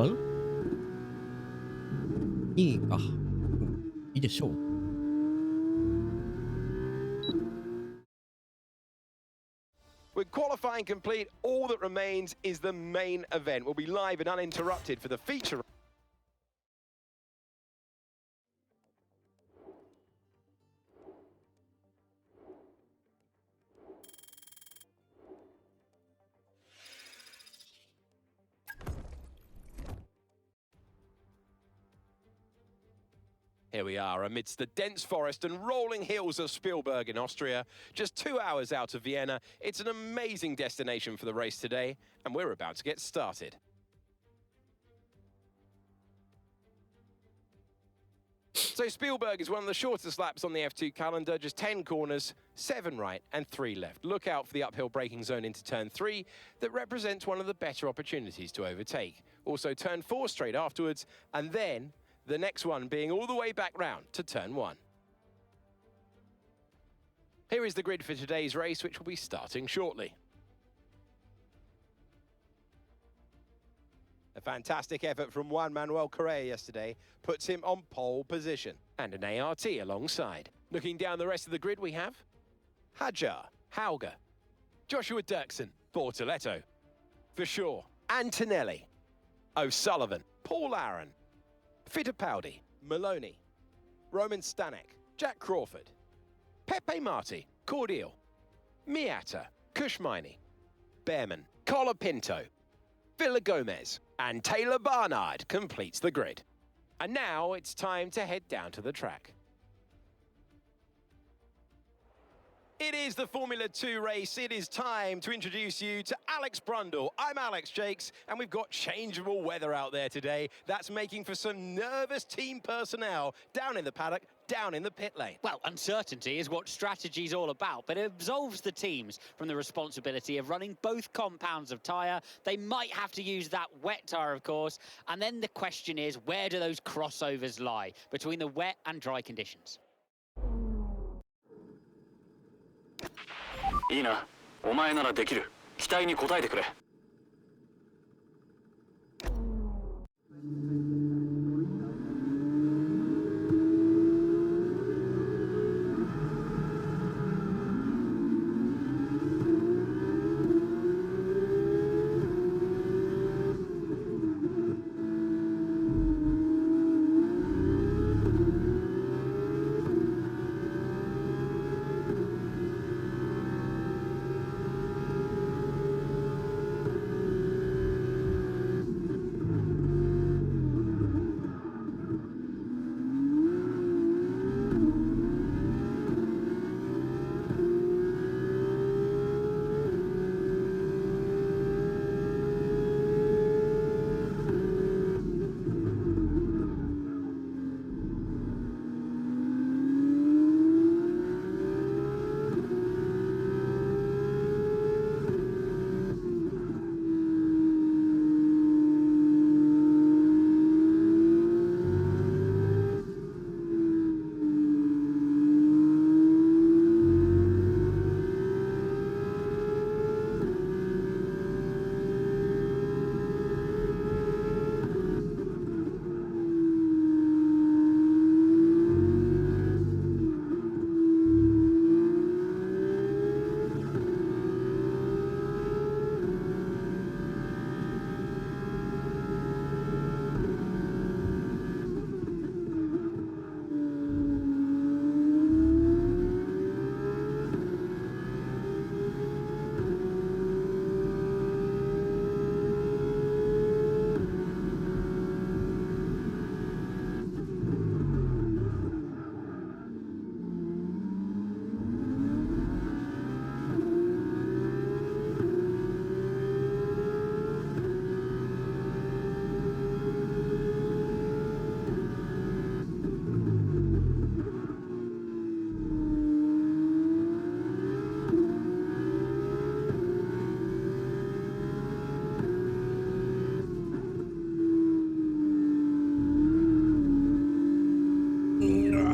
ん？いいか。うん、いいでしょう。With qualifying complete, all that remains is the main event. We'll be live and uninterrupted for the feature. Here we are amidst the dense forest and rolling hills of Spielberg in Austria, just 2 hours out of Vienna. It's an amazing destination for the race today, and we're about to get started. So Spielberg is one of the shortest laps on the F2 calendar, just 10 corners, 7 right and 3 left. Look out for the uphill braking zone into turn 3 that represents one of the better opportunities to overtake. Also turn 4 straight afterwards, and then the next one being all the way back round to turn 1. Here is the grid for today's race, which will be starting shortly. A fantastic effort from Juan Manuel Correa yesterday puts him on pole position, and an ART alongside. Looking down the rest of the grid, we have Hajar, Hauger, Joshua Dirksen, Bortoletto, Verschoor, Antonelli, O'Sullivan, Paul Aaron, Fittipaldi, Maloney, Roman Stanek, Jack Crawford, Pepe Marti, Cordial, Miata, Kushmini, Behrman, Colapinto, Villa Gomez, and Taylor Barnard completes the grid. And now it's time to head down to the track. It is the Formula 2 race. It is time to introduce you to Alex Brundle. I'm Alex Jakes, and we've got changeable weather out there today. That's making for some nervous team personnel down in the paddock, down in the pit lane. Well, uncertainty is what strategy's all about, but it absolves the teams from the responsibility of running both compounds of tyre. They might have to use that wet tyre, of course, and then the question is, where do those crossovers lie between the wet and dry conditions? いいな、お前ならできる。期待に応えてくれ。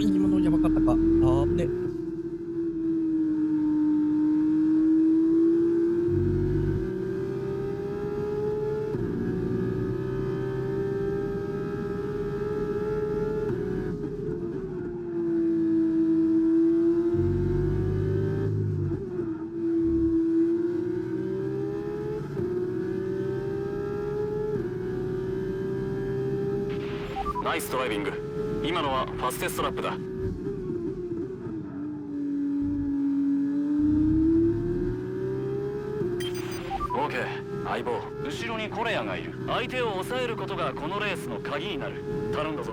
今のやばかったか。あぶね。イスドライビング。今のはファステストラップだ。オーケー、相棒。後ろにコレアがいる。相手を抑えることがこのレースの鍵になる。頼んだぞ。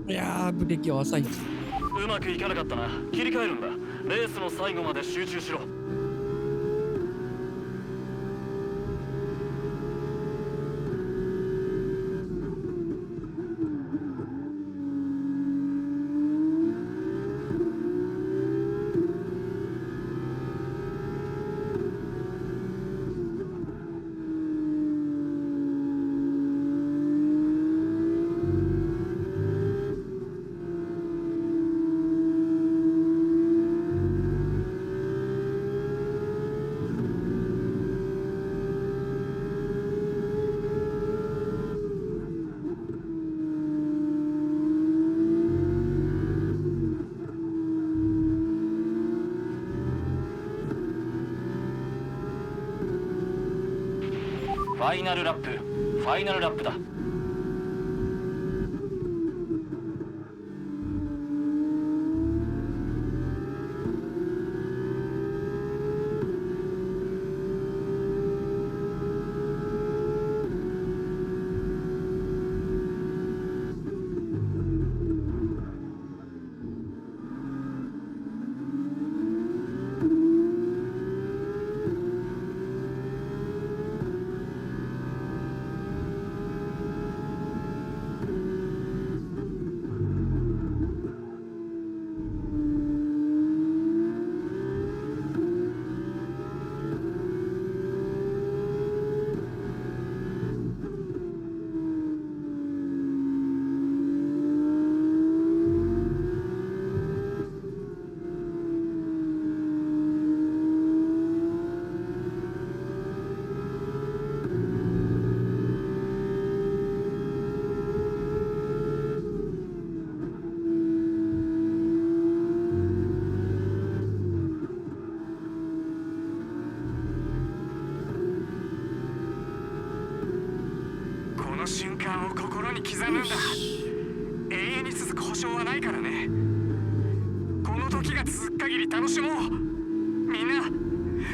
いやー、ブレーキは浅い。うまくいかなかったな。切り替えるんだ。レースの最後まで集中しろ。ファイナルラップ、ファイナルラップだ。この瞬間を心に刻むんだ。永遠に続く保証はないからね。この時が続く限り楽しもう。みんな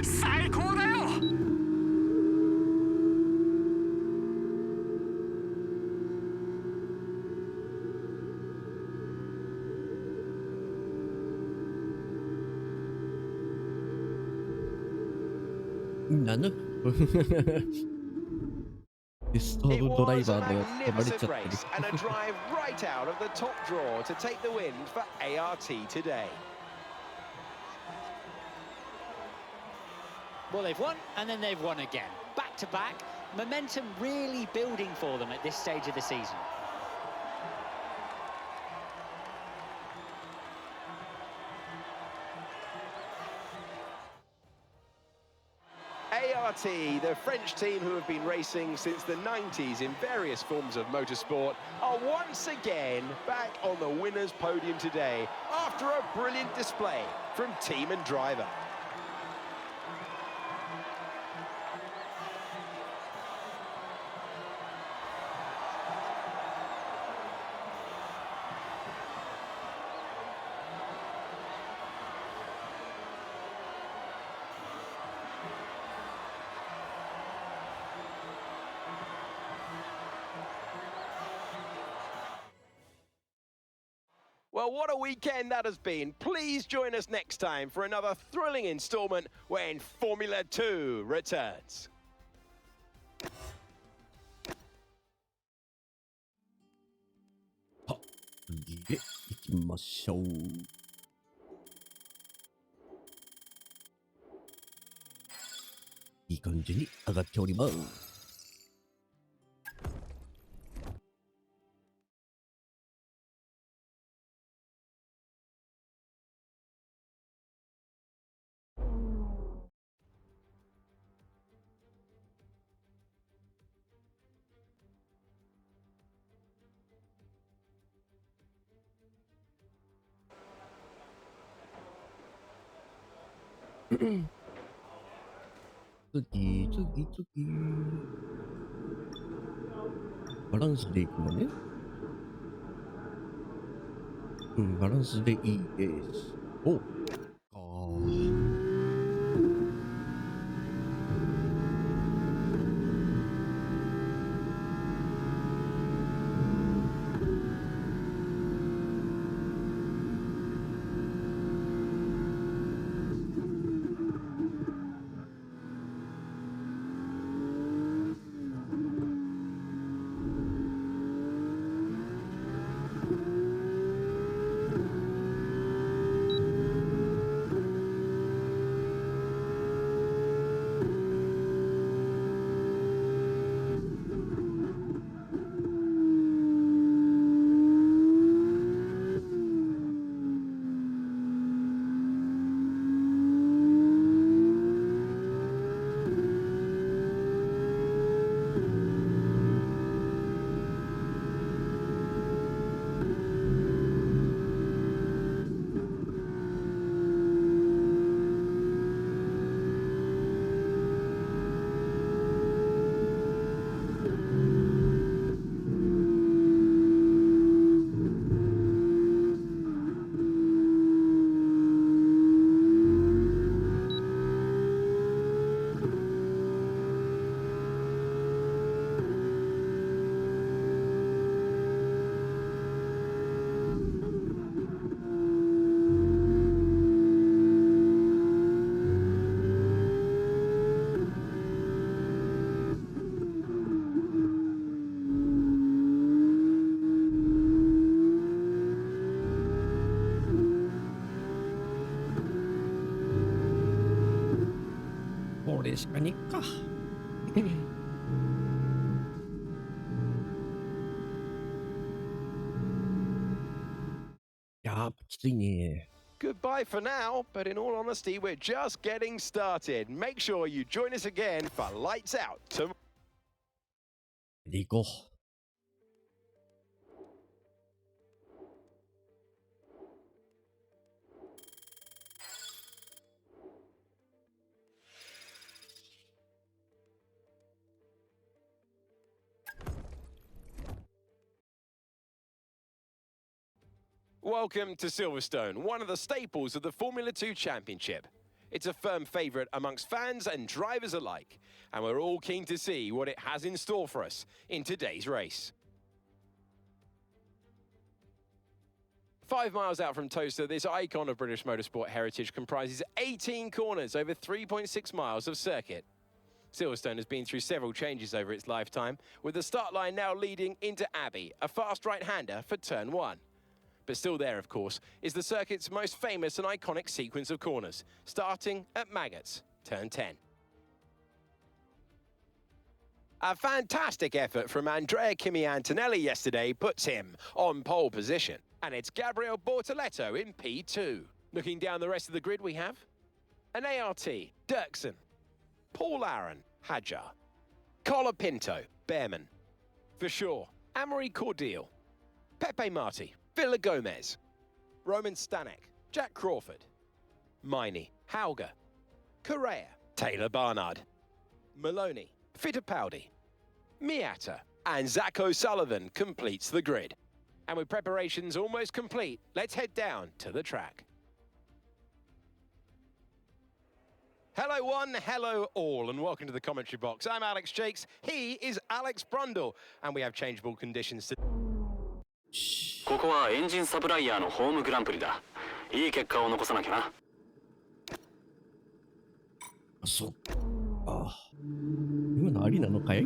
最高だよ。なぬテスト It ドライ was a バーで止まれち magnificent ゃってる。 race and a drive right out of the top draw to take the win for ART today. Well, they've won, and then they've won again. Back to back, momentum really building for them at this stage of the season. ART, the French team who have been racing since the 90s in various forms of motorsport, are once again back on the winner's podium today after a brilliant display from team and driver. Well, what a weekend that has been. Please join us next time for another thrilling installment when Formula 2 returns. は、次へ行きましょう。いい感じに上がっております。次。バランスでいくのね。バランスでいいです。おこれしかねっか。いやー、きついね。Goodbye for now, but in all honesty, we're just getting started. Make sure you join us again for Lights Out tomorrow. で行こう。Welcome to Silverstone, one of the staples of the Formula 2 Championship. It's a firm favourite amongst fans and drivers alike, and we're all keen to see what it has in store for us in today's race. 5 miles out from Toaster, this icon of British motorsport heritage comprises 18 corners over 3.6 miles of circuit. Silverstone has been through several changes over its lifetime, with the start line now leading into Abbey, a fast right-hander for turn 1. But still there, of course, is the circuit's most famous and iconic sequence of corners, starting at Maggots, turn 10. A fantastic effort from Andrea Kimi Antonelli yesterday puts him on pole position. And it's Gabriel Bortoletto in P2. Looking down the rest of the grid, we have an ART, Dirksen, Paul Aaron, Hadjar, Colapinto, Behrman, for sure, Amory Cordial, Pepe Marti, Villa Gomez, Roman Stanek, Jack Crawford, Miney, Hauger, Correa, Taylor Barnard, Maloney, Fittipaldi, Miata, and Zach O'Sullivan completes the grid. And with preparations almost complete, let's head down to the track. Hello one, hello all, and welcome to the commentary box. I'm Alex Jakes, he is Alex Brundle, and we have changeable conditions today. ここはエンジンサプライヤーのホームグランプリだ。いい結果を残さなきゃな。そっか。今のありなのかい？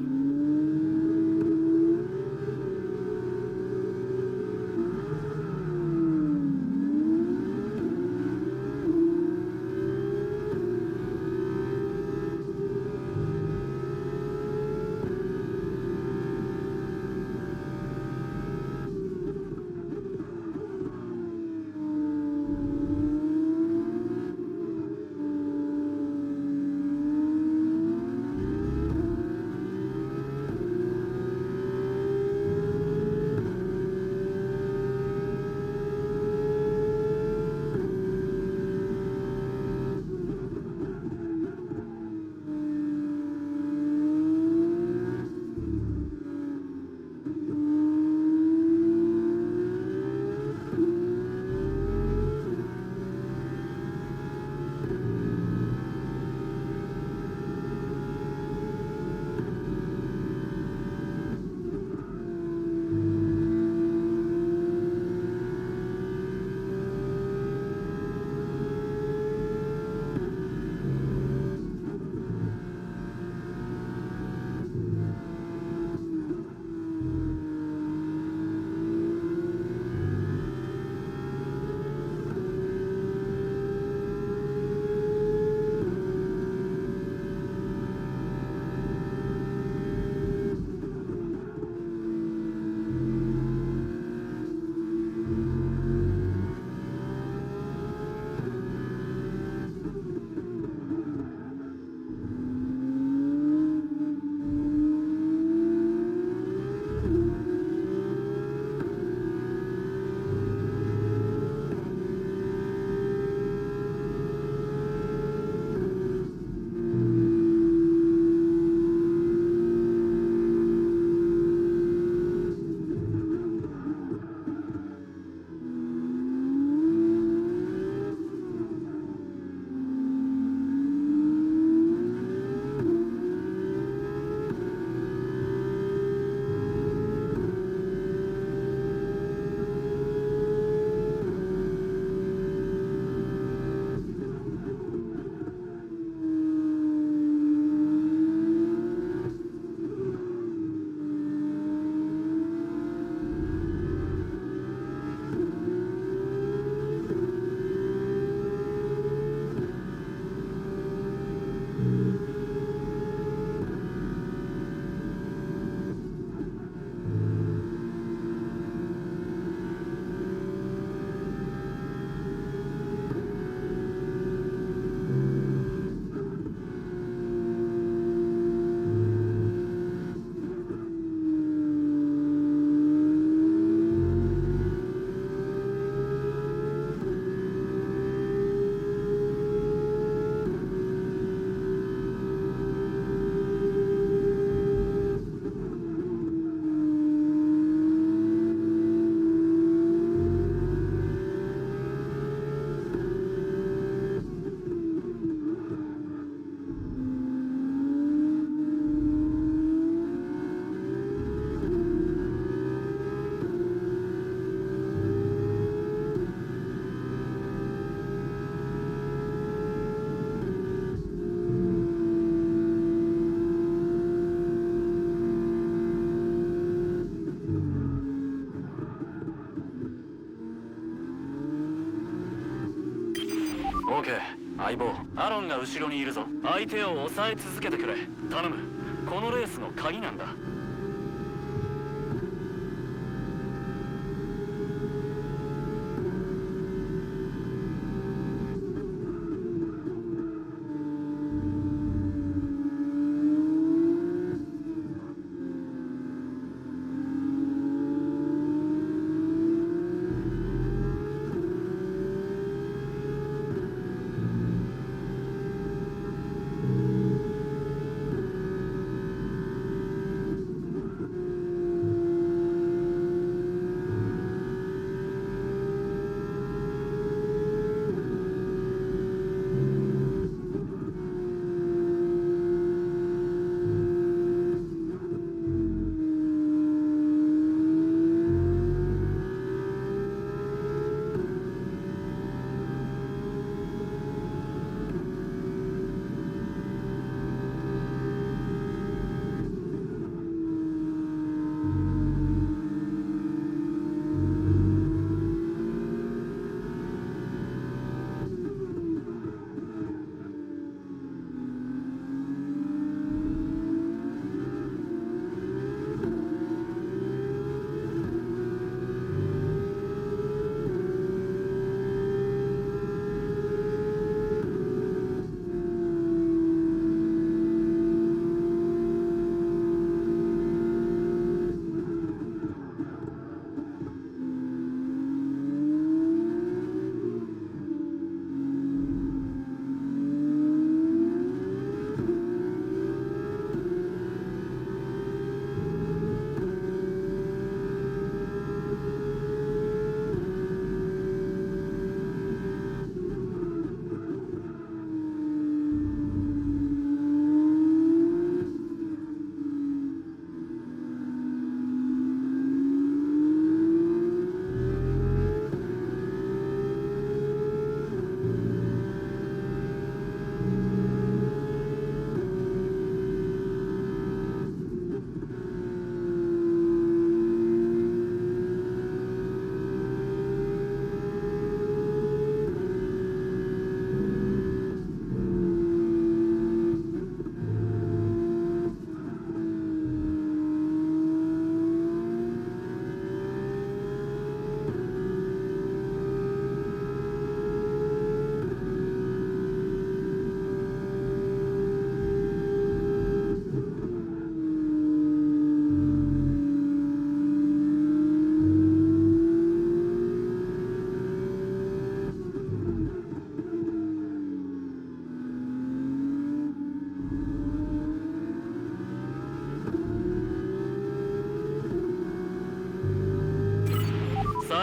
オーケー、相棒。アロンが後ろにいるぞ。相手を抑え続けてくれ。頼む。このレースの鍵なんだ。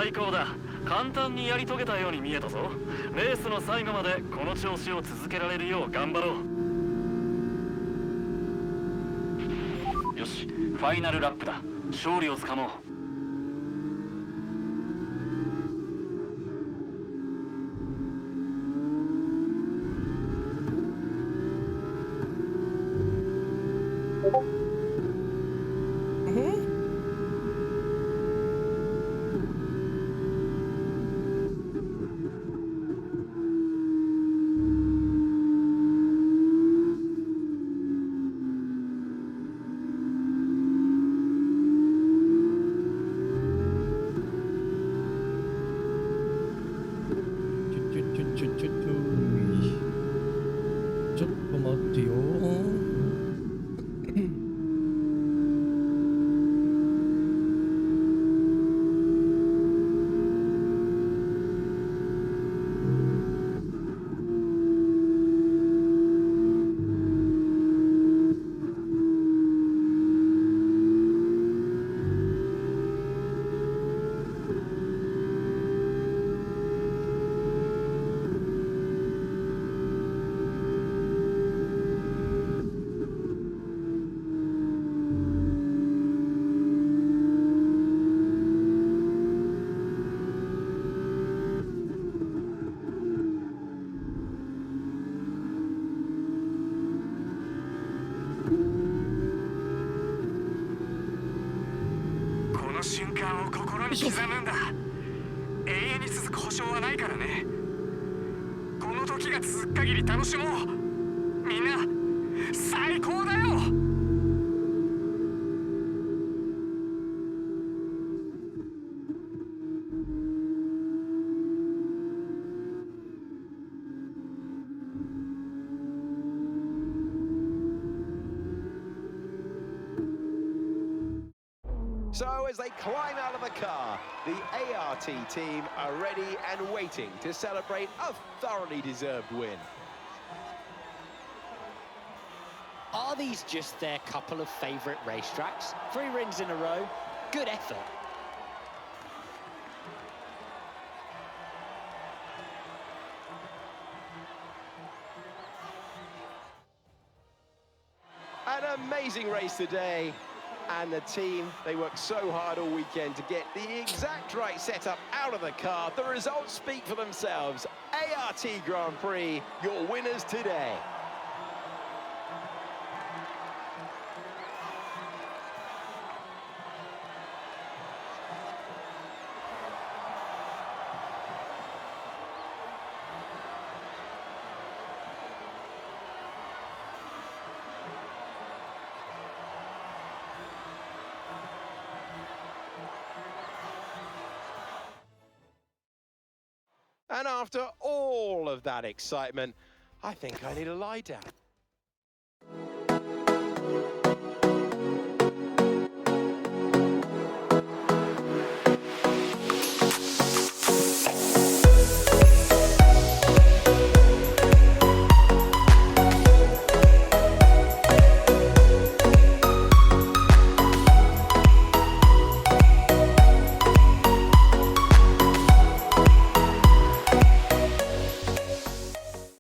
最高だ。簡単にやり遂げたように見えたぞ。レースの最後までこの調子を続けられるよう頑張ろう。よし、ファイナルラップだ。勝利をつかもう。ちょっと待ってよ。この瞬間を心に刻むんだ。永遠に続く保証はないからね。この時が続く限り楽しもう。みんな最高だよ。So as they climb out of the car, the ART team are ready and waiting to celebrate a thoroughly deserved win. Are these just their couple of favourite racetracks? 3 wins in a row, good effort. An amazing race today. And the team, they worked so hard all weekend to get the exact right setup out of the car. The results speak for themselves. ART Grand Prix, your winners today. And after all of that excitement, I think I need a lie down.